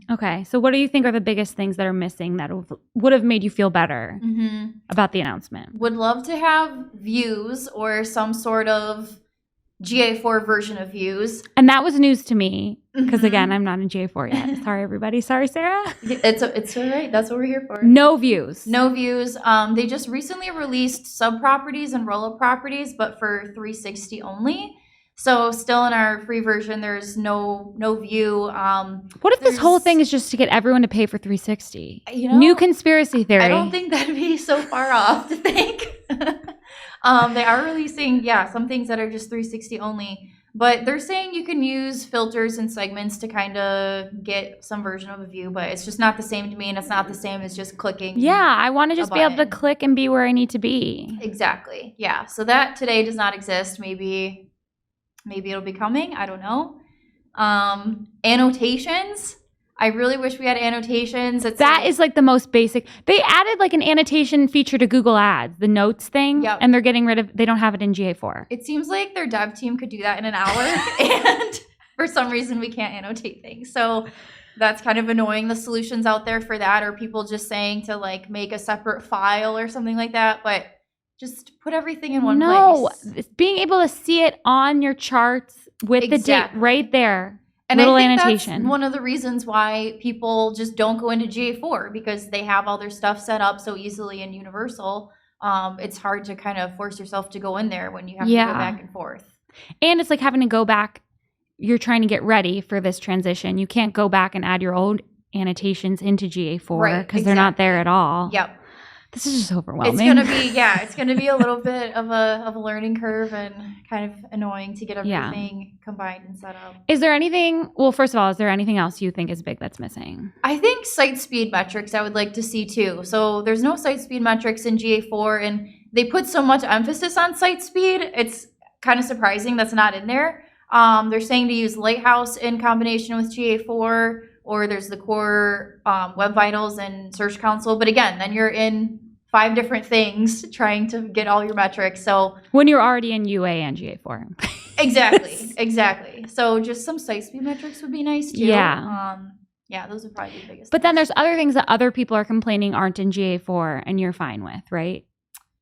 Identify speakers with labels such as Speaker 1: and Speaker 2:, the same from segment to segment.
Speaker 1: Okay. So what do you think are the biggest things that are missing that would have made you feel better about the announcement?
Speaker 2: Would love to have views or some sort of GA4 version of views.
Speaker 1: And that was news to me because, again, I'm not in GA4 yet. Sorry, everybody. Sorry, Sarah.
Speaker 2: It's all right. That's what we're here for.
Speaker 1: No views.
Speaker 2: No views. They just recently released sub-properties and roll-up properties, but for 360 only. So still in our free version, there's no view.
Speaker 1: What if this whole thing is just to get everyone to pay for 360?
Speaker 2: New
Speaker 1: conspiracy theory.
Speaker 2: I don't think that'd be so far off to think. They are releasing, some things that are just 360 only. But they're saying you can use filters and segments to kind of get some version of a view, but it's just not the same to me, and it's not the same as just clicking.
Speaker 1: Yeah, I want to just be able to click and be where I need to be.
Speaker 2: Exactly. Yeah. So that today does not exist. Maybe it'll be coming. I don't know. Annotations. I really wish we had annotations.
Speaker 1: That is like the most basic. They added like an annotation feature to Google Ads, the notes thing, and they're getting rid of, they don't have it in GA4.
Speaker 2: It seems like their dev team could do that in an hour, and for some reason we can't annotate things. So that's kind of annoying. The solutions out there for that are people just saying to like make a separate file or something like that, but just put everything in one place.
Speaker 1: No, being able to see it on your charts with the date right there.
Speaker 2: And
Speaker 1: little
Speaker 2: I think
Speaker 1: annotation.
Speaker 2: That's one of the reasons why people just don't go into GA4, because they have all their stuff set up so easily in Universal. It's hard to kind of force yourself to go in there when you have to go back and forth.
Speaker 1: And it's like having to go back. You're trying to get ready for this transition. You can't go back and add your old annotations into GA4 because they're not there at all.
Speaker 2: Yep.
Speaker 1: This is just overwhelming.
Speaker 2: It's gonna be a little bit of a learning curve and kind of annoying to get everything combined and set up.
Speaker 1: Is there anything? Well, first of all, is there anything else you think is big that's missing?
Speaker 2: I think site speed metrics I would like to see too. So there's no site speed metrics in GA4, and they put so much emphasis on site speed. It's kind of surprising that's not in there. They're saying to use Lighthouse in combination with GA4. Or there's the core Web Vitals and Search Console. But again, then you're in 5 different things trying to get all your metrics. So
Speaker 1: when you're already in UA and GA4.
Speaker 2: Exactly. So just some site speed metrics would be nice too.
Speaker 1: Yeah.
Speaker 2: Those would probably be the biggest.
Speaker 1: But then there's other things that other people are complaining aren't in GA4 and you're fine with, right?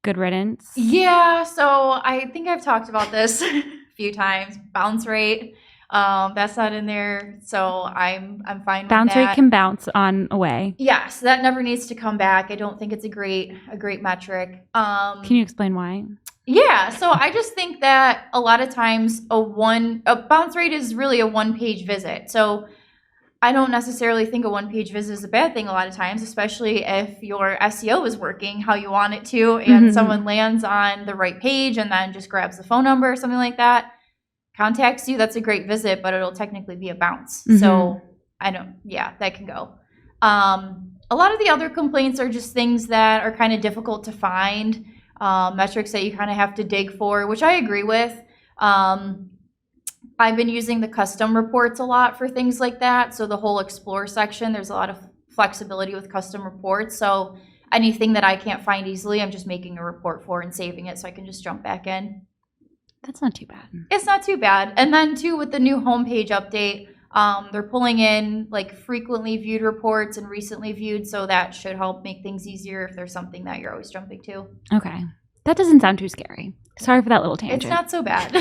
Speaker 1: Good riddance.
Speaker 2: Yeah. So I think I've talked about this a few times. Bounce rate. That's not in there, so I'm fine with that.
Speaker 1: Bounce rate can bounce on away.
Speaker 2: Yeah, so that never needs to come back. I don't think it's a great metric.
Speaker 1: Can you explain why?
Speaker 2: Yeah, so I just think that a lot of times a bounce rate is really a one-page visit. So I don't necessarily think a one-page visit is a bad thing a lot of times, especially if your SEO is working how you want it to, and someone lands on the right page and then just grabs the phone number or something like that. Contacts you, that's a great visit, but it'll technically be a bounce. So that can go. A lot of the other complaints are just things that are kind of difficult to find, metrics that you kind of have to dig for, which I agree with. I've been using the custom reports a lot for things like that. So the whole explore section, there's a lot of flexibility with custom reports. So anything that I can't find easily, I'm just making a report for and saving it so I can just jump back in.
Speaker 1: That's not too bad.
Speaker 2: It's not too bad. And then too, with the new homepage update, they're pulling in like frequently viewed reports and recently viewed, so that should help make things easier if there's something that you're always jumping to.
Speaker 1: Okay. That doesn't sound too scary. Sorry for that little tangent.
Speaker 2: It's not so bad.